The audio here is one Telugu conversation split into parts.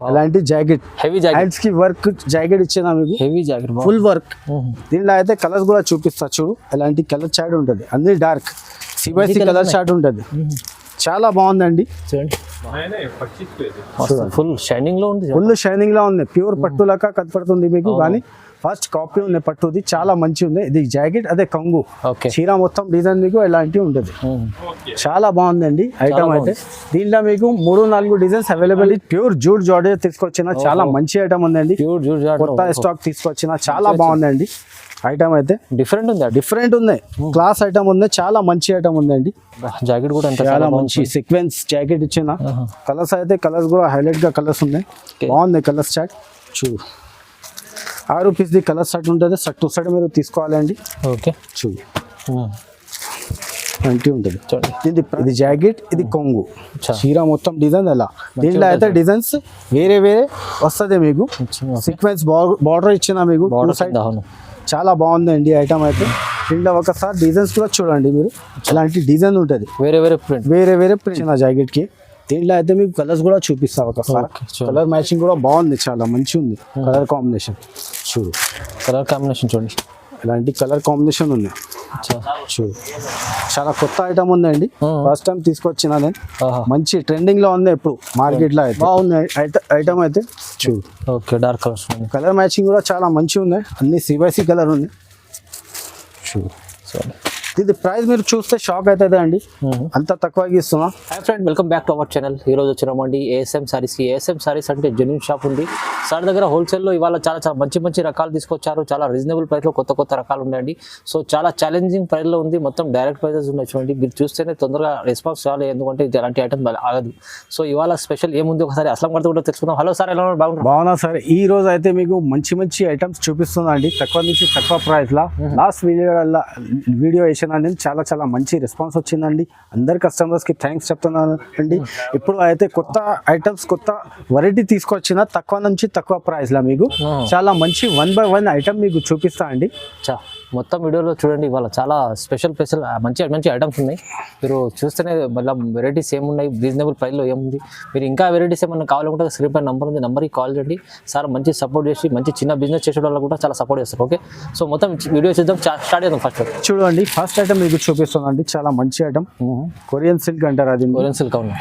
ఇలాంటి జాకెట్ హెవీ జాకెట్ హ్యాండ్స్ కి వర్క్ జాకెట్ ఇచ్చిన మీకు హెవీ జాకెట్ ఫుల్ వర్క్. దీంట్లో అయితే కలర్స్ కూడా చూపిస్తా చూడు. ఇలాంటి కలర్ చార్ట్ ఉంటుంది, అన్ని డార్క్ సిబైసి కలర్ చార్ట్ ఉంటుంది. చాలా బాగుందండి చూడండి, ఫుల్ షైనింగ్ లో ఉంది, ఫుల్ షైనింగ్ లో ఉంది. ప్యూర్ పట్టు లాగా కనపడుతుంది మీకు, కానీ ఫస్ట్ కాపీ ఉంది పట్టుది, చాలా మంచి ఉంది. ఇది జాకెట్, అదే కంగు చీర మొత్తం డిజైన్ మీకు ఇలాంటివి ఉంటుంది. చాలా బాగుందండి ఐటమ్ అయితే. దీంట్లో మీకు 3-4 designs available. Pure jute georgette తీసుకొచ్చిన చాలా మంచి ఐటమ్ ఉందండి. ప్యూర్ జూట్ కొత్త స్టాక్ తీసుకొచ్చిన చాలా బాగుందండి ఐటమ్ అయితే. డిఫరెంట్ ఉంది, క్లాస్ ఐటమ్ ఉంది, చాలా మంచి ఐటమ్ ఉందండి. జాకెట్ కూడా చాలా మంచి సీక్వెన్స్ జాకెట్ ఇచ్చిన. కలర్స్ అయితే కలర్స్ కూడా హైలైట్ గా కలర్స్ ఉన్నాయి. బాగుంది కలర్స్ చార్ట్ చూ. 6 పీస్ ది కలర్ సెట్ ఉంటుంది. సెట్ టు సెట్ మీరు తీసుకోవాలండి. ఓకే చూ అంటే ఉంటుంది. ఇది జాకెట్, ఇది కొంగు, చీర మొత్తం డిజైన్ ఎలా. దీంట్లో అయితే డిజైన్స్ వేరే వస్తుంది మీకు. సీక్వెన్స్ బార్డర్ ఇచ్చిన మీకు చాలా బాగుందండి ఐటమ్ అయితే. దీంట్లో ఒకసారి డిజైన్స్ కూడా చూడండి మీరు. ఇలాంటి డిజైన్ ఉంటుంది, వేరే ప్రింట్ జాకెట్ కి. దీంట్లో అయితే మీకు కలర్స్ కూడా చూపిస్తా ఒకసారి. కలర్ మ్యాచింగ్ కూడా బాగుంది, చాలా మంచి ఉంది కలర్ కాంబినేషన్. చూడు కలర్ కాంబినేషన్ చూడండి, ఇలాంటి కలర్ కాంబినేషన్ ఉంది. చూడు చాలా కొత్త ఐటమ్ ఉందండి, ఫస్ట్ టైం తీసుకొచ్చిన నేను. మంచి ట్రెండింగ్ లో ఉంది ఇప్పుడు మార్కెట్ లో అయితే. బాగుంది ఐటమ్ అయితే. చూడు okay, dark colours, colour matching కూడా చాలా మంచిగా ఉంది, అన్ని సిబైసి కలర్ ఉంది. చూడు ఇది ప్రైస్ మీరు చూస్తే షాక్ అవుతుంది అండి, అంత తక్కువగా ఇస్తున్నా. Hi friend, welcome back to our channel. ఈ రోజు వచ్చినామండి ఏఎస్ఎం సారీస్కి. ఏఎస్ఎం సారీస్ అంటే జెన్యూన్ షాప్ ఉంది సార్ దగ్గర. హోల్సేల్లో ఇవాళ చాలా మంచి రకాలు తీసుకొచ్చారు. చాలా రీజనబుల్ ప్రైస్లో కొత్త రకాలు ఉన్నాయండి. సో చాలా ఛాలెంజింగ్ ప్రైస్లో ఉంది, మొత్తం డైరెక్ట్ ప్రైజెస్ ఉన్నాయి చూడండి. మీరు చూస్తేనే తొందరగా రెస్పాన్స్ కావాలి, ఎందుకంటే ఇది అలాంటి ఐటమ్ ఆగదు. సో ఇవాళ స్పెషల్ ఏముంది ఒకసారి అస్లం గారితో కూడా తెలుసుకుందాం. హలో సార్, ఎలా ఉన్నారు? బాగున్నా సార్. ఈ రోజు అయితే మీకు మంచి ఐటమ్స్ చూపిస్తున్నా అండి, తక్కువ నుంచి తక్కువ ప్రైస్ లా. లాస్ట్ వీడియో వేసిన నేను చాలా మంచి రెస్పాన్స్ వచ్చిందండి. అందరి కస్టమర్స్ కి థ్యాంక్స్ చెప్తున్నాను అండి. ఇప్పుడు అయితే కొత్త ఐటమ్స్, కొత్త వెరైటీ తీసుకొచ్చిన తక్కువ నుంచి తక్కువ ప్రైస్ లా మీకు చాలా మంచి 1 by 1 ఐటమ్ మీకు చూపిస్తా అండి. మొత్తం వీడియోలో చూడండి, ఇవాళ చాలా స్పెషల్ మంచి ఐటమ్స్ ఉన్నాయి. మీరు చూస్తేనే మళ్ళీ వెరైటీస్ ఏమున్నాయి, రీజనబుల్ ప్రైస్లో ఏముంది. మీరు ఇంకా వెరైటీస్ ఏమన్నా కావాలంటే స్క్రీన్ పై నెంబర్ ఉంది, నెంబర్కి కాల్ చేయండి. సార్ మంచి సపోర్ట్ చేసి మంచి చిన్న బిజినెస్ చేసే వాళ్ళు కూడా చాలా సపోర్ట్ చేస్తారు. ఓకే, సో మొత్తం వీడియో చేద్దాం, స్టార్ట్ చేద్దాం. ఫస్ట్ చూడండి, ఫస్ట్ ఐటమ్ మీకు చూపిస్తుందండి, చాలా మంచి ఐటమ్. కొరియన్ సిల్క్ అంటారు, అది కొరియన్ సిల్క్. అవును,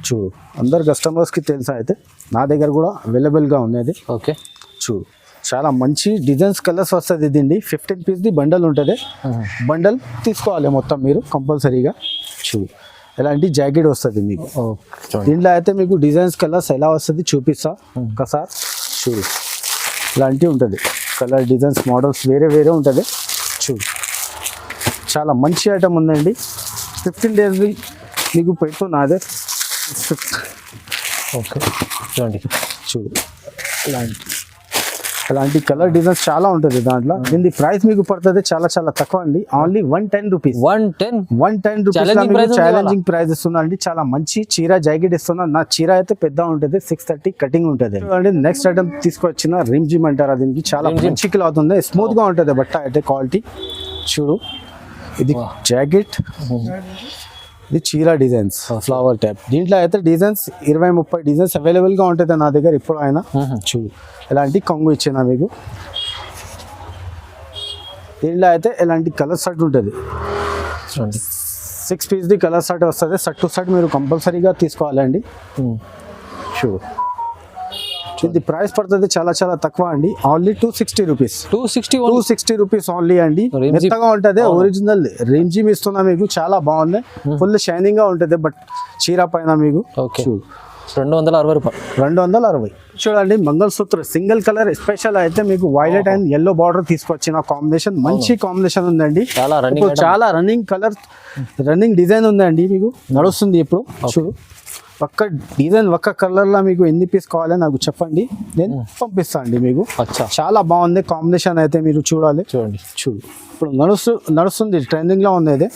చూడు అందరు కస్టమర్స్కి తెలుసా, అయితే నా దగ్గర కూడా అవైలబుల్గా ఉంది అది. ఓకే, చూడు చాలా మంచి డిజైన్స్ కలర్స్ వస్తుంది. దీన్ని 15 పీస్ ది బండల్ ఉంటుంది. బండల్ తీసుకోవాలి మొత్తం మీరు కంపల్సరీగా. చూడు ఇలాంటి జాకెట్ వస్తుంది మీకు. దీంట్లో అయితే మీకు డిజైన్స్ కలర్స్ ఎలా వస్తుంది చూపిస్తా ఒకసారి. చూడు ఇలాంటివి ఉంటుంది, కలర్ డిజైన్స్ మోడల్స్ వేరే ఉంటుంది. చూడు చాలా మంచి ఐటమ్ ఉందండి. 15 days మీకు పెడుతున్నదే. ఓకే చూడండి, చూడు ఇలాంటి కలర్ డిజైన్స్ చాలా ఉంటుంది దాంట్లో. దీని ప్రైస్ మీకు పడుతుంది చాలా తక్కువ అండి, only 110 rupees. 110 rupees challenging price ఇస్తుందండి. చాలా మంచి చీర జాకెట్ ఇస్తున్నా. నా చీర అయితే పెద్ద ఉంటుంది, 630 కటింగ్ ఉంటుంది. నెక్స్ట్ ఐటమ్ తీసుకొచ్చిన రిమ్జిమ్ అంటారు, దీనికి చాలా మంచి క్లాత్ ఉంది, స్మూత్ గా ఉంటుంది బట్ట అయితే క్వాలిటీ. చూడు ఇది జాకెట్, ఇది చీర డిజైన్స్ ఫ్లవర్ టైప్. దీంట్లో అయితే డిజైన్స్ 20-30 డిజైన్స్ అవైలబుల్ గా ఉంటుంది నా దగ్గర ఇప్పుడు ఆయన. చూడు ఇలాంటి కొంగు ఇచ్చిన మీకు. దీంట్లో అయితే ఇలాంటి కలర్ సెట్ ఉంటుంది, 6 పీస్ ది కలర్ సెట్ వస్తుంది. సెట్ టు సెట్ మీరు కంపల్సరీగా తీసుకోవాలండి. చూడు ఇది ప్రైస్ పడుతుంది చాలా తక్కువ అండి, ఓన్లీ 260 రూపీస్. 260 రూపీస్ ఓన్లీ అండి. మెత్తగా ఉంటుంది, ఒరిజినల్ రిమ్జిమ్ ఇస్తున్నా మీకు. చాలా బాగుంది, ఫుల్ షైనింగ్ గా ఉంటుంది బట్ చీర పైన మీకు. చూడు 260 రూపాయలు, 260. చూడండి మంగళసూత్ర సింగిల్ కలర్ స్పెషల్ అయితే మీకు వైలెట్ అండ్ ఎల్లో బార్డర్ తీసుకొచ్చిన కాంబినేషన్. మంచి కాంబినేషన్ ఉందండి, చాలా రన్నింగ్ కలర్, రన్నింగ్ డిజైన్ ఉందండి మీకు, నడుస్తుంది ఇప్పుడు. చూడు ఒక్క డిజైన్ ఒక్క కలర్లో మీకు ఎన్ని పీస్ కావాలి నాకు చెప్పండి, నేను పంపిస్తా అండి మీకు. చాలా బాగుంది కాంబినేషన్ అయితే, మీరు చూడాలి. చూడు ఇప్పుడు నడుస్తుంది, ట్రెండింగ్ లో ఉంది అది.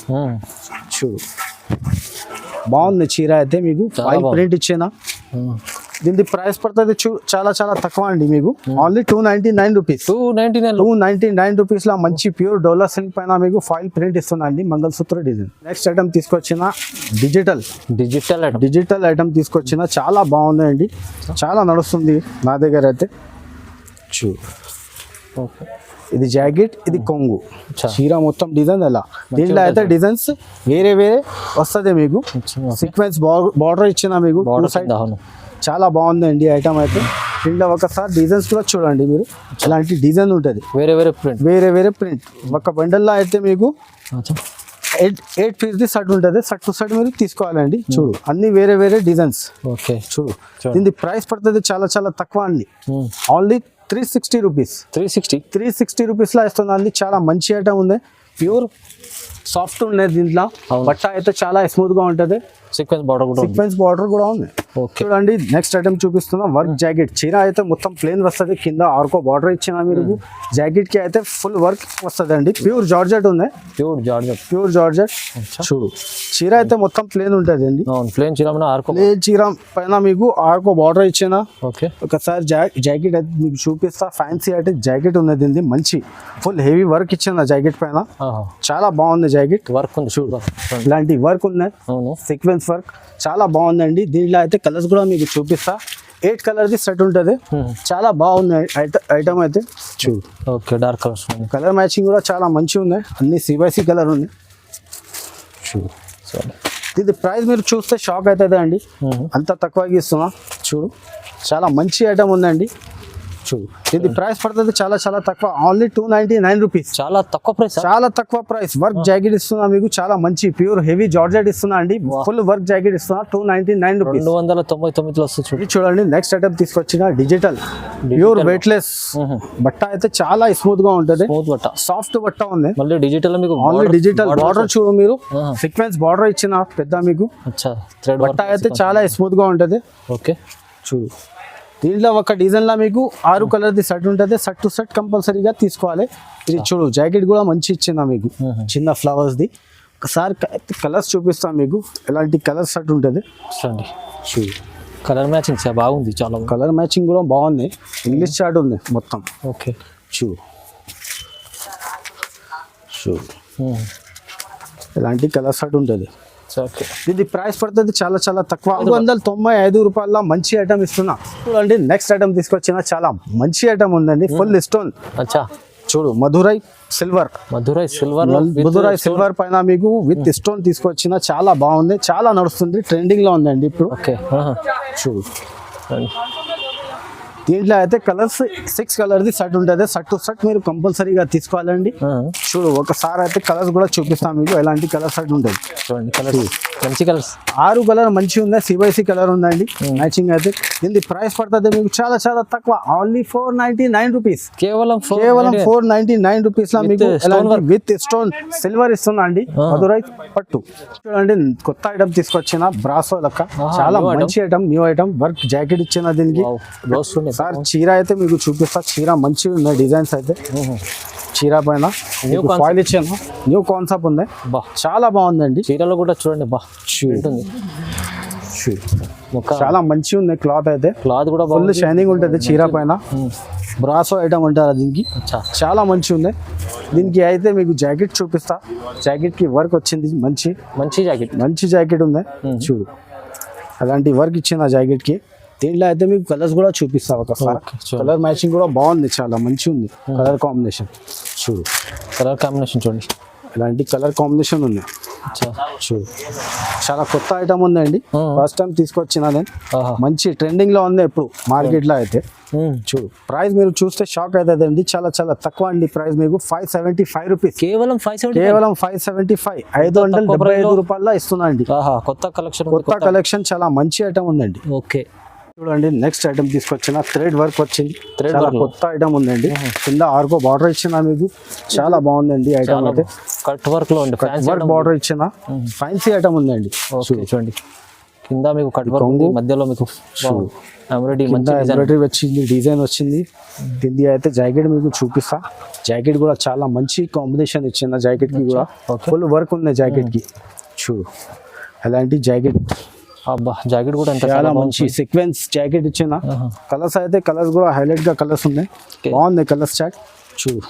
చూడు బాగుంది చీర అయితే మీకు. ఫైల్ ప్రింట్ ఇచ్చేనా, దీని ప్రైస్ పడుతుంది చాలా చాలా తక్కువ అండి మీకు ఓన్లీ 299 రూపీస్. 299 రూపీస్ లో మంచి ప్యూర్ డోలా సిల్క్ పైన మీకు ఫాయిల్ ప్రింట్ ఇస్తున్నా అండి మంగళసూత్ర డిజైన్. నెక్స్ట్ ఐటమ్ తీసుకొచ్చిన డిజిటల్ ఐటమ్ తీసుకొచ్చిన చాలా బాగుంది అండి, చాలా నడుస్తుంది నా దగ్గర అయితే. ఇది జాకెట్, ఇది కొంగు, చీర మొత్తం డిజైన్ ఎలా. దీంట్లో అయితే డిజైన్స్ వేరే వేరే వస్తుంది మీకు. సీక్వెన్స్ బార్డర్ ఇచ్చిన మీకు చాలా బాగుంది అండి ఐటమ్ అయితే. దీంట్లో ఒకసారి డిజైన్స్ కూడా చూడండి మీరు, ఇలాంటి డిజైన్ ఉంటుంది వేరే వేరే ప్రింట్. ఒక బండల్లో అయితే మీకు 8 పీస్ సెట్ ఉంటుంది, సెట్ టు సెట్ మీరు తీసుకోవాలండి. చూడు అన్ని వేరే వేరే డిజైన్స్. చూడు దీని ప్రైస్ పడుతుంది చాలా చాలా తక్కువ అండి, ఓన్లీ 360 రూపీస్. 360 రూపీస్ లో ఇస్తుంది అండి. చాలా మంచి ఐటమ్ ఉంది, ప్యూర్ సాఫ్ట్ ఉన్నది. దీంట్లో బట్ట అయితే చాలా స్మూత్ గా ఉంటుంది. సీక్వెన్స్ బార్డర్ కూడా ఉంది. చూడండి నెక్స్ట్ ఐటమ్ చూపిస్తున్నా, వర్క్ జాకెట్. చీర అయితే మొత్తం ప్లేన్ వస్తుంది, కింద ఆర్కో బార్డర్ ఇచ్చిన మీరు. జాకెట్ కి అయితే ఫుల్ వర్క్ వస్తుంది అండి, ప్యూర్ జార్జెట్ ఉంది. Pure georgette. చూడు చీర అయితే మొత్తం ప్లేన్ ఉంటుంది అండి. ప్లేన్ చీర పైన మీకు ఆర్కో బార్డర్ ఇచ్చిన. ఒకసారి జాకెట్ అయితే మీకు చూపిస్తా. ఫ్యాన్సీ అయితే జాకెట్ ఉన్నది, మంచి ఫుల్ హెవీ వర్క్ ఇచ్చిన జాకెట్ పైన. చాలా బాగుంది జాకెట్, వర్క్ ఉంది. చూడు ఇలాంటి వర్క్ ఉన్నాయి, సీక్వెన్స్ వర్క్ చాలా బాగుందండి. దీంట్లో అయితే కలర్స్ కూడా మీకు చూపిస్తా. 8 కలర్ ది సెట్ ఉంటుంది, చాలా బాగుంది ఐటమ్ అయితే. చూడు డార్క్ కలర్స్, కలర్ మ్యాచింగ్ కూడా చాలా మంచిగా ఉన్నాయి, అన్ని CYC కలర్ ఉంది. చూడు ఇది ప్రైస్ మీరు చూస్తే షాక్ అవుతుంది అండి, అంత తక్కువగా ఇస్తున్నా. చూడు చాలా మంచి ఐటమ్ ఉందండి. చూడు ఇది ప్రైస్ పడుతుంది చాలా చాలా తక్కువ, ఓన్లీ 299 రూపీస్. చాలా తక్కువ ప్రైస్. వర్క్ జాకెట్ ఇస్తున్నా మీకు, చాలా మంచి ప్యూర్ హెవీ జార్జెట్ ఇస్తున్నా అండి. ఫుల్ వర్క్ జాకెట్ ఇస్తున్నా, 299 రూపీస్. 299 లో వస్తుంది. చూడండి నెక్స్ట్ ఐటమ్ తీసుకొచ్చిన డిజిటల్ ప్యూర్ వెయిట్లెస్ బట్ట అయితే చాలా స్మూత్ గా ఉంటుంది, సాఫ్ట్ బట్ట ఉంది. మళ్ళీ డిజిటల్ మీకు ఓన్లీ డిజిటల్ బార్డర్ చూడు మీరు, సీక్వెన్స్ బార్డర్ ఇచ్చిన పెద్ద మీకు. బట్ట అయితే చాలా స్మూత్ గా ఉంటుంది. చూడు దీంట్లో ఒక డిజైన్ లా మీకు 6 కలర్ ది సెట్ ఉంటుంది, సెట్ టు సెట్ కంపల్సరీగా తీసుకోవాలి. ఇది చూడు జాకెట్ కూడా మంచి ఇచ్చిందా మీకు, చిన్న ఫ్లవర్స్ ది. ఒకసారి కలర్స్ చూపిస్తాను మీకు, ఎలాంటి కలర్ సెట్ ఉంటుంది. చూడు కలర్ మ్యాచింగ్ బాగుంది, చాలా కలర్ మ్యాచింగ్ కూడా బాగుంది. ఇంగ్లీష్ చార్ట్ ఉంది మొత్తం. చూడు ఎలాంటి కలర్ సెట్ ఉంటుంది. ఇది ప్రైస్ పడుతుంది చాలా చాలా తక్కువ, 595 రూపాయల మంచి ఐటమ్ ఇస్తున్నా. చూడండి నెక్స్ట్ ఐటమ్ తీసుకొచ్చిన చాలా మంచి ఐటమ్ ఉందండి, ఫుల్ స్టోన్. చూడు మధురై సిల్వర్ పైన మీకు విత్ స్టోన్ తీసుకొచ్చిన, చాలా బాగుంది, చాలా నడుస్తుంది, ట్రెండింగ్ లో ఉందండి ఇప్పుడు. చూడు దీంట్లో అయితే కలర్స్ 6 కలర్ ది సెట్ ఉంటుంది, సెట్ టు సెట్ మీరు కంపల్సరీగా తీసుకోవాలండి. చూడు ఒకసారి అయితే కలర్స్ కూడా చూపిస్తాను మీకు, ఎలాంటి కలర్ సెట్ ఉంటుంది. చూడండి కలర్ మంచి కలర్స్, 6 కలర్ మంచి ఉంది, CYC కలర్ ఉందండి మ్యాచింగ్ అయితే. దీని ప్రైస్ పడుతుంది మీకు చాలా చాలా తక్కువ, ఓన్లీ 499 రూపీస్. కేవలం 499 రూపీస్ లో మీకు విత్ స్టోన్ సిల్వర్ ఇస్తున్నా అండి, మధురై పట్టు. చూడండి కొత్త ఐటమ్ తీసుకొచ్చిన బ్రాసో లెక్క, చాలా మంచి item, new item. Work jacket ఇచ్చిన దీనికి. సార్ చీర అయితే మీకు చూపిస్తా, చీర మంచి ఉన్నాయి డిజైన్స్ అయితే. చీర పైన ఫాయిల్ ఇచ్చాను, న్యూ కాన్సెప్ట్ ఉంది, చాలా బాగుందండి. చీరలో కూడా చూడండి చాలా మంచిగా ఉంది. క్లాత్ అయితే కూడా ఫుల్ షైనింగ్ ఉంటుంది చీర పైన. బ్రాసో ఐటమ్ అంటారు దీనికి, చాలా మంచిగా ఉంది. దీనికి అయితే మీకు జాకెట్ చూపిస్తా, జాకెట్ కి వర్క్ వచ్చింది, మంచి జాకెట్ ఉంది. చూడు అలాంటి వర్క్ ఇచ్చింది ఆ జాకెట్ కి. దీంట్లో అయితే మీకు కలర్స్ కూడా చూపిస్తా ఒకసారి. కలర్ మ్యాచింగ్ కూడా బాగుంది, చాలా మంచిగా ఉంది కలర్ కాంబినేషన్. చూడు చూడండి ఇలాంటి కలర్ కాంబినేషన్ ఉంది. చూడు చాలా కొత్త ఐటమ్ ఉందండి, ఫస్ట్ టైం తీసుకొచ్చిన నేను. మంచి ట్రెండింగ్ లో ఉంది ఇప్పుడు మార్కెట్ లో అయితే. చూడు ప్రైస్ మీరు చూస్తే షాక్ అవుతుంది అండి, చాలా చాలా తక్కువ అండి ప్రైస్. మీకు 575 రూపీస్, కేవలం 575, 575 రూపాయల ఇస్తున్నా అండి. కొత్త కలెక్షన్ చాలా మంచి ఐటమ్ ఉందండి. చూడండి నెక్స్ట్ ఐటమ్ తీసుకొచ్చిన థ్రెడ్ వర్క్ వచ్చింది, చాలా కొత్త ఐటమ్ ఉందండి. కింద ఆర్కో బార్డర్ ఇచ్చిన మీకు, చాలా బాగుందండి ఐటమ్ అయితే. కట్ వర్క్ లో వర్క్ బార్డర్ ఇచ్చిన ఫ్యాన్సీ ఐటమ్ ఉందండి. చూడండి కింద మీకు కట్ వర్క్, మధ్యలో మీకు ఎంబ్రాయిడరీ వచ్చింది, డిజైన్ వచ్చింది. కింది అయితే జాకెట్ మీకు చూపిస్తా, జాకెట్ కూడా చాలా మంచి కాంబినేషన్ ఇచ్చింది. జాకెట్ కి కూడా ఫుల్ వర్క్ ఉంది జాకెట్ కి. చూడు అలాంటి జాకెట్ అబ్బా జాకెట్ కూడా ఎంత చాలా మంచి సీక్వెన్స్ జాకెట్ ఇచ్చిన. కలర్స్ అయితే కలర్స్ కూడా హైలైట్ గా కలర్స్ ఉన్నాయి. బాగుంది కలర్ చార్ట్. చూడు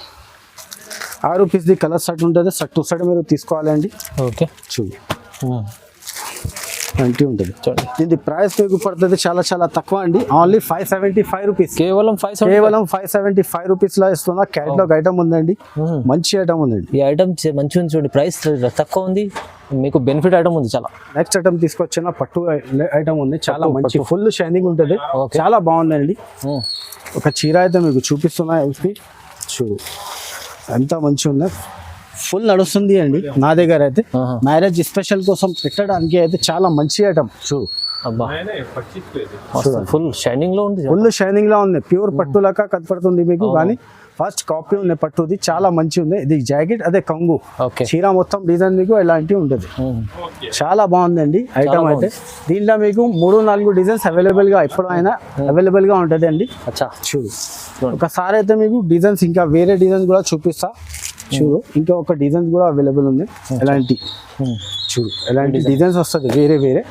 6 రూపీస్ ది కలర్ షర్ట్ ఉంటుంది. షర్ట్ టు షర్ట్ మీరు తీసుకోవాలండి. ఓకే చూడు అంటే ఉంటుంది. చూడండి దీని ప్రైస్ మీకు పడుతుంది చాలా చాలా తక్కువ అండి. Only 575 rupees. కేవలం 575 రూపీస్ లో ఇస్తున్నా. క్యాటలాగ్ ఐటమ్ ఉందండి, మంచి ఐటమ్ ఉందండి. ఈ ఐటమ్ మంచిగా ఉంది చూడండి, ప్రైస్ తక్కువ ఉంది, మీకు బెనిఫిట్ ఐటమ్ ఉంది చాలా. నెక్స్ట్ ఐటమ్ తీసుకొచ్చిన పట్టు ఐటమ్ ఉంది, చాలా మంచి ఫుల్ షైనింగ్ ఉంటుంది, చాలా బాగుందండి. ఒక చీర అయితే మీకు చూపిస్తున్నా. చూడు ఎంత మంచి ఉంది, ఫుల్ నడుస్తుంది అండి నా దగ్గర అయితే. మ్యారేజ్ స్పెషల్ కోసం పెట్టడానికి అయితే చాలా మంచి ఐటమ్. చూడు అబ్బా ఫుల్ షైనింగ్ లో ఉంది, ఫుల్ షైనింగ్ లో ఉంది. ప్యూర్ పట్టు లాగా కనపడుతుంది మీకు, కానీ ఫస్ట్ కాపీ ఉంది పట్టుది, చాలా మంచి ఉంది. ఇది జాకెట్ అదే కంగు, చీర మొత్తం డిజైన్ మీకు ఇలాంటివి ఉంటుంది. చాలా బాగుందండి ఐటమ్ అయితే. దీంట్లో మీకు 3-4 డిజైన్స్ అవైలబుల్ గా ఎప్పుడైనా అవైలబుల్ గా ఉంటుంది అండి. చూడు ఒకసారి అయితే మీకు డిజైన్స్ ఇంకా వేరే డిజైన్స్ కూడా చూపిస్తా. చూడు ఇంకా ఒక డిజైన్స్ కూడా అవైలబుల్ ఉంది. ఎలాంటి చూడు ఎలాంటి డిజైన్స్ వస్తుంది, వేరే వేరే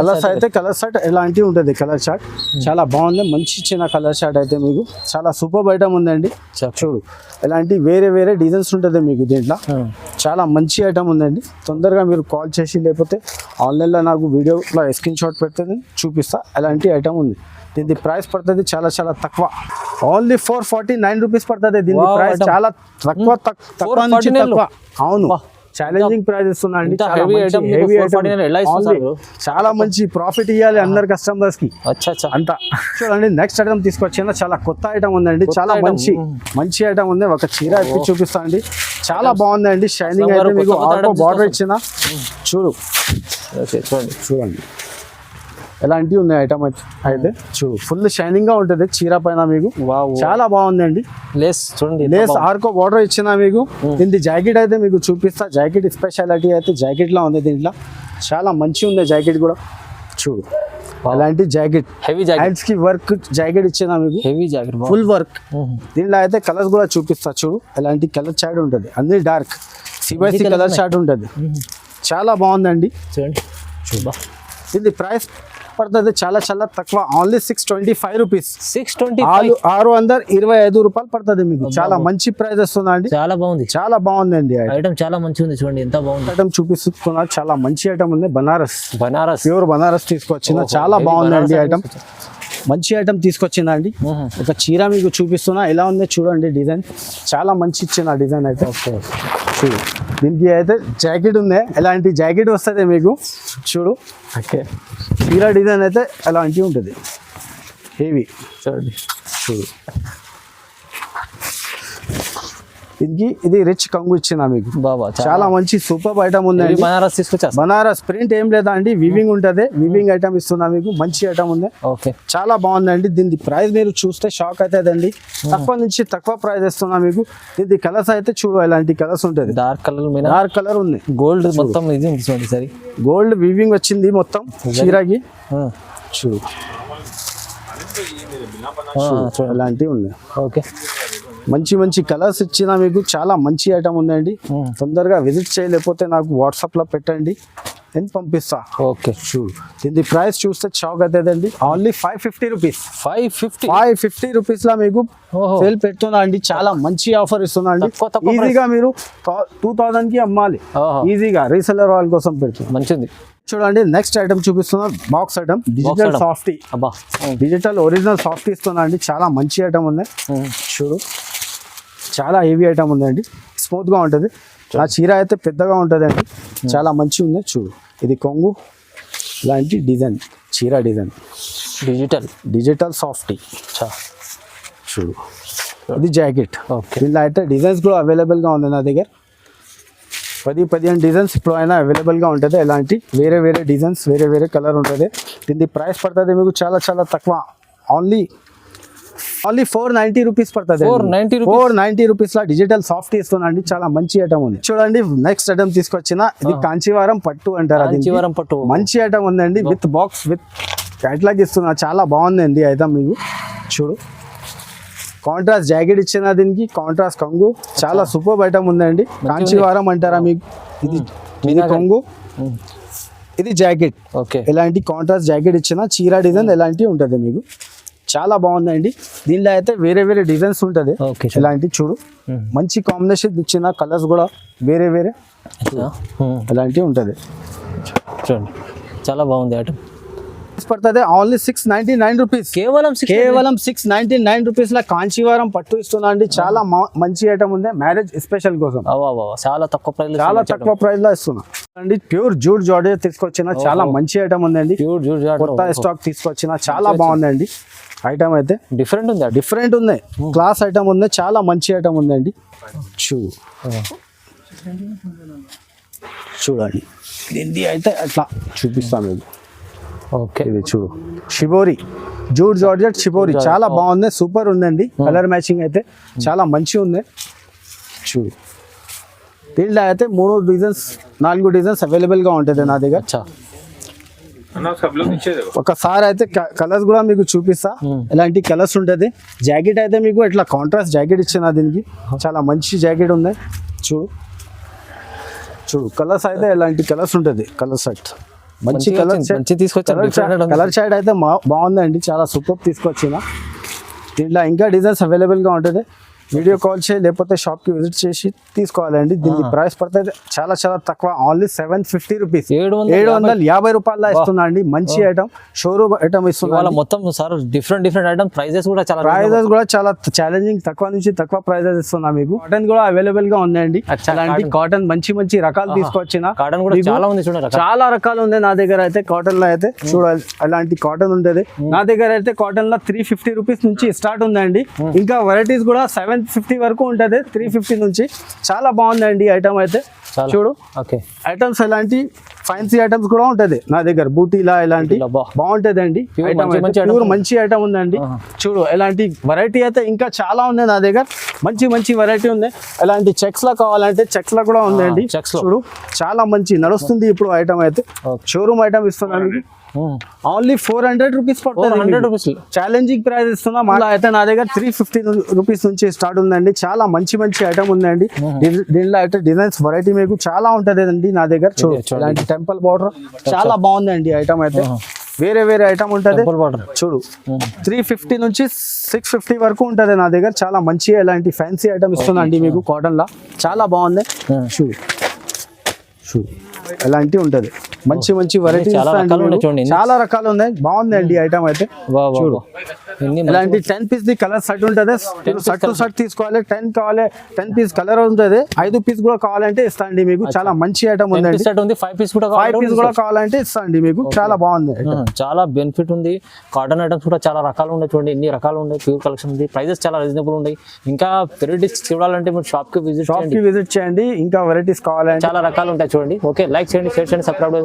కలర్స్ అయితే కలర్ షర్ట్ ఎలాంటివి ఉంటుంది. కలర్ షర్ట్ చాలా బాగుంది, మంచి చిన్న కలర్ షర్ట్ అయితే మీకు చాలా సూపర్ ఐటమ్ ఉందండి. చూడు ఎలాంటి వేరే వేరే డిజైన్స్ ఉంటుంది మీకు దీంట్లో, చాలా మంచి ఐటమ్ ఉందండి. తొందరగా మీరు కాల్ చేసి లేకపోతే ఆన్లైన్లో నాకు వీడియోలో స్క్రీన్ షాట్ పెడితే చూపిస్తా. ఎలాంటి ఐటమ్ ఉంది. దీని ప్రైస్ పడుతుంది చాలా చాలా తక్కువ, ఓన్లీ 449 రూపీస్ పడుతుంది. దీని ప్రైస్ చాలా తక్కువ తక్కువ నుంచి తక్కువ. అవును ఛాలెంజింగ్ ప్రైస్ ఇస్తున్నా అండి. చాలా మంచి ప్రాఫిట్ ఇవ్వాలి అందరు కస్టమర్స్ కి అంతా. చూడండి నెక్స్ట్ ఐటమ్ తీసుకొచ్చిన చాలా కొత్త ఐటమ్ ఉందండి, చాలా మంచి మంచి ఐటమ్ ఉంది. ఒక చీర ఎత్తి చూపిస్తా అండి, చాలా బాగుందండి. షైనింగ్ అయితే మీకు బార్డర్ ఇచ్చిన. చూడు చూడండి ఎలాంటివి ఉన్నాయి ఐటమ్ అయితే. చూడు ఫుల్ షైనింగ్ గా ఉంటుంది చీర పైన మీకు, చాలా బాగుందండి. లేస్ చూడండి, లేస్ ఆర్కో బార్డర్ ఇచ్చిన మీకు. దీని జాకెట్ అయితే మీకు చూపిస్తా. జాకెట్ స్పెషాలిటీ అయితే జాకెట్ లా ఉంది, దీంట్లో చాలా మంచి ఉంది జాకెట్ కూడా. చూడు అలాంటి జాకెట్, హెవీ హ్యాండ్స్ కి వర్క్ జాకెట్ ఇచ్చిన మీకు, హెవీ జాకెట్ ఫుల్ వర్క్. దీంట్లో అయితే కలర్స్ కూడా చూపిస్తా. చూడు ఎలాంటి కలర్ చార్ట్ ఉంటుంది, అన్ని డార్క్ సిబైసి కలర్ చార్ట్ ఉంటుంది, చాలా బాగుందండి. చూడండి ఇది ప్రైస్ పడుతుంది చాలా చాలా తక్కువ, ఓన్లీ 625 రూపీస్. 625 రూపాయలు పడుతుంది మీకు, చాలా మంచి ప్రైస్ వస్తుంది అండి. చాలా బాగుంది, చాలా బాగుందండి ఐటమ్, చాలా మంచి ఉంది. చూడండి ఎంత బాగుంది ఐటమ్ చూపిస్తున్నా, చాలా మంచి ఐటమ్ ఉంది. బనారస్ ప్యూర్ బనారస్ తీసుకొచ్చిన, చాలా బాగుందండి ఐటమ్, మంచి ఐటమ్ తీసుకొచ్చిందండి. ఒక చీర మీకు చూపిస్తున్నా, ఎలా ఉంది చూడండి డిజైన్, చాలా మంచి ఇచ్చిన డిజైన్ అయితే. చూడు దీనికి అయితే జాకెట్ ఉంది, ఎలాంటి జాకెట్ వస్తుంది మీకు. చూడు చీర డిజైన్ అయితే ఎలాంటివి ఉంటుంది, హెవీ. చూడండి చూడు దీనికి ఇది రిచ్ కంగు ఇచ్చిన మీకు బాబా, చాలా మంచి సూపర్ ఐటమ్ ఉంది. బనారస్ తీసుకొచ్చా, బనారస్ ప్రింట్ ఏం లేదా అండి, వివింగ్ ఉంటుంది, వివింగ్ ఐటమ్ ఇస్తున్నా మీకు, మంచి ఐటమ్ ఉంది. చాలా బాగుందండి. దీని ప్రైస్ మీరు చూస్తే షాక్ అవుతుందండి, తక్కువ నుంచి తక్కువ ప్రైస్ ఇస్తున్నా మీకు. దీని కలర్స్ అయితే చూడు ఎలాంటి కలర్స్ ఉంటుంది, డార్క్ కలర్ ఉంది, గోల్డ్ మొత్తం ఇది ఉంది, సరే గోల్డ్ వివింగ్ వచ్చింది మొత్తం చీరకి. చూడు అలాంటివి ఉన్నాయి. ఓకే మంచి మంచి కలర్స్ ఇచ్చిన మీకు, చాలా మంచి ఐటమ్ ఉందండి. తొందరగా విజిట్ చేయలేకపోతే నాకు వాట్సాప్ లో పెట్టండి, నేను పంపిస్తా. ఓకే చూడు దీని ప్రైస్ చూస్తే షాక్ అవుతుందండి, ఓన్లీ 550 రూపీస్. 550 రూపీస్ లా మీకు సేల్ పెడుతున్నా అండి, చాలా మంచి ఆఫర్ ఇస్తున్నా అండి. ఈజీగా మీరు 2000 కి అమ్మాలి, ఈజీగా రీసెలర్ వాళ్ళ కోసం పెడుతున్నా, మంచిది. చూడండి నెక్స్ట్ ఐటమ్ చూపిస్తున్నా, box item, digital softy, digital original softy ఇస్తున్నా అండి, చాలా మంచి ఐటమ్ ఉంది. చూడు చాలా హెవీ ఐటమ్ ఉందండి, స్మూత్ గా ఉంటుంది. ఆ చీర అయితే పెద్దగా ఉంటుంది అండి, చాలా మంచి ఉంది. చూడు ఇది కొంగు లాంటి డిజైన్, చీర డిజైన్, డిజిటల్ సాఫ్టీ. చూడు ఇది జాకెట్, దీనిలో అయితే డిజైన్స్ కూడా అవైలబుల్గా ఉంది నా దగ్గర. 10-15 డిజైన్స్ ఇప్పుడు అయినా అవైలబుల్గా ఉంటుంది. ఎలాంటి వేరే వేరే డిజైన్స్, వేరే వేరే కలర్ ఉంటుంది. దీని ప్రైస్ పడుతుంది మీకు చాలా చాలా తక్కువ, ఓన్లీ 490 రూపీస్ పడుతుంది. 490 రూపీస్ లా డిజిటల్ సాఫ్ట్ ఇస్తున్నాండి, చాలా మంచి ఐటమ్ ఉంది. చూడండి నెక్స్ట్ ఐటమ్ తీసుకొచ్చిన, ఇది కాంచీవరం పట్టు అంటారు, కాంచీవరం పట్టు, మంచి ఐటమ్ ఉందండి. విత్ బాక్స్ విత్ క్యాటలాగ్ ఇస్తున్నా, చాలా బాగుందండి ఐటమ్ మీకు. చూడు కాంట్రాస్ట్ జాకెట్ ఇచ్చిన, దీనికి కాంట్రాస్ట్ కంగు, చాలా సూపర్ ఐటమ్ ఉందండి. కాంచీవరం అంటారా మీకు, ఇది కొంగు, ఇది జాకెట్, ఓకే ఎలాంటి కాంట్రాస్ట్ జాకెట్ ఇచ్చిన చీర డిజైన్ ఎలాంటి ఉంటుంది మీకు, చాలా బాగుందండి. దీనిలో అయితే వేరే వేరే డిజైన్స్ ఉంటుంది, ఓకే ఎలాంటి చూడు మంచి కాంబినేషన్ ఇచ్చిన కలర్స్ కూడా వేరే వేరే ఎలాంటి ఉంటుంది. చూడండి చాలా బాగుంది ఐటమ్. పడుతుంది ఓన్లీ 699 రూపీస్, కేవలం కేవలం 699 రూపీస్ లా కాంచీవరం పట్టు ఇస్తున్నా అండి. చాలా మంచి ఐటమ్ ఉంది మ్యారేజ్ స్పెషల్ కోసం, చాలా తక్కువ ప్రైస్, చాలా తక్కువ ప్రైస్ లో ఇస్తున్నా అండి. ప్యూర్ జూట్ జార్జెట్ తీసుకొచ్చిన చాలా మంచి ఐటమ్ ఉందండి. ప్యూర్ జూట్ కొత్త స్టాక్ తీసుకొచ్చిన చాలా బాగుందండి ఐటమ్ అయితే. డిఫరెంట్ ఉంది, డిఫరెంట్ ఉంది, క్లాస్ ఐటమ్ ఉంది, చాలా మంచి ఐటమ్ ఉందండి. చూడండి దీన్ని అయితే అట్లా చూపిస్తాను మీకు. ఓకే ఇది చూడు షిబోరి జూట్ జార్జెట్ షిబోరి చాలా బాగుంది, సూపర్ ఉందండి. కలర్ మ్యాచింగ్ అయితే చాలా మంచిగా ఉంది. చూడు దీంట్లో అయితే 3 డిజైన్స్ 4 డిజైన్స్ అవైలబుల్ గా ఉంటుంది నా దగ్గర. ఒకసారి అయితే కలర్స్ కూడా మీకు చూపిస్తా, ఎలాంటి కలర్స్ ఉంటుంది. జాకెట్ అయితే మీకు ఇట్లా కాంట్రాస్ట్ జాకెట్ ఇచ్చిన దీనికి, చాలా మంచి జాకెట్ ఉంది. చూడు కలర్స్ అయితే ఎలాంటి కలర్స్ ఉంటుంది, కలర్ సెట్ మంచి కలర్ కలర్ షైడ్ అయితే బాగుందండి, చాలా సూపర్ తీసుకొచ్చిన. దీంట్లో ఇంకా డిజైన్స్ అవైలబుల్గా ఉంటుంది. వీడియో కాల్ చేయి లేకపోతే షాప్కి విజిట్ చేసి తీసుకోవాలండి. దీనికి ప్రైస్ పడుతుంది చాలా చాలా తక్కువ, ఓన్లీ 750 రూపీస్, 750 రూపాయల ఇస్తున్నా అండి. మంచి ఐటమ్, షోరూమ్ ఐటమ్ ఇస్తున్నా మొత్తం. సార్ డిఫరెంట్ ఐటమ్, ప్రైజెస్ కూడా చాలా ఛాలెంజింగ్, తక్కువ నుంచి తక్కువ ప్రైజెస్ ఇస్తున్నా మీకు. కాటన్ కూడా అవైలబుల్ గా ఉందండి, అలాంటి కాటన్ మంచి రకాలు తీసుకొచ్చిన. కాటన్ కూడా చాలా ఉంది చూడండి, చాలా రకాలు ఉంది నా దగ్గర అయితే. కాటన్ లో అయితే చూడాలి అలాంటి కాటన్ ఉంటుంది నా దగ్గర అయితే. కాటన్ లో 350 రూపీస్ నుంచి స్టార్ట్ ఉందండి, ఇంకా వెరైటీస్ కూడా 750 వరకు ఉంటుంది, 350 నుంచి. చాలా బాగుందండి ఐటమ్ అయితే. చూడు ఐటమ్స్ ఎలాంటి ఫ్యాన్సీ ఐటమ్స్ కూడా ఉంటది నా దగ్గర, బూటీలా ఇలాంటి బాగుంటది అండి. ప్యూర్ మంచి ఐటమ్ ఉందండి. చూడు ఎలాంటి వెరైటీ అయితే ఇంకా చాలా ఉంది నా దగ్గర, మంచి వెరైటీ ఉంది. ఎలాంటి చెక్స్ లా కావాలంటే చెక్స్ లా కూడా ఉందండి. చూడు చాలా మంచి నడుస్తుంది ఇప్పుడు ఐటమ్ అయితే. షోరూమ్ ఐటమ్ ఇస్తున్నాను ఓన్లీ 400 రూపీస్ పడుతుంది. ఛాలెంజింగ్ ప్రైస్ ఇస్తున్నా. మళ్ళీ అయితే నా దగ్గర 350 రూపీస్ నుంచి స్టార్ట్ ఉందండి. చాలా మంచి ఐటమ్ ఉందండి. దీనిలో అయితే డిజైన్స్ వెరైటీ మీకు చాలా ఉంటది అండి నా దగ్గర. చూడు టెంపుల్ బార్డర్ చాలా బాగుందండి ఐటమ్ అయితే. వేరే ఐటమ్ ఉంటది చూడు. 350 నుంచి 650 వరకు ఉంటది నా దగ్గర. చాలా మంచి ఎలాంటి ఫ్యాన్సీ ఐటమ్ ఇస్తున్నా అండి మీకు కాటన్ లా, చాలా బాగుంది. చూడు ఎలాంటి ఉంటది, మంచి వెరైటీ చాలా రకాలు ఉన్నాయి. బాగుంది అండి ఐటమ్ అయితే. చూడు ఇలాంటి 10 పీస్ ది కలర్ సెట్ ఉంటది. సెట్ టు సెట్ తీసుకోవాలి. 10 కావాలి, 10 పీస్ కలర్ ఉంటుంది. 5 పీస్ కూడా కావాలంటే ఇస్తా అండి మీకు. చాలా మంచి ఐటమ్ ఉందండి. 5 పీస్ కూడా కావాలంటే ఇస్తా అండి మీకు. చాలా బాగుంది, చాలా బెనిఫిట్ ఉంది. కాటన్ ఐటమ్స్ కూడా చాలా రకాలు ఉన్నాయి చూడండి, ఎన్ని రకాలు ఉన్నాయి. ప్యూర్ కలెక్షన్ ఉంది, ప్రైజెస్ చాలా రీజనబుల్ ఉన్నాయి. ఇంకా వెరైటీస్ చూడాలంటే మీరు షాప్ కి విజిట్ చేయండి. ఇంకా వెరైటీస్ కావాలంటే చాలా రకాలు ఉంటాయి చూడండి. ఓకే, లైక్ చేయండి, షేర్ చేయండి, సబ్స్క్రైబ్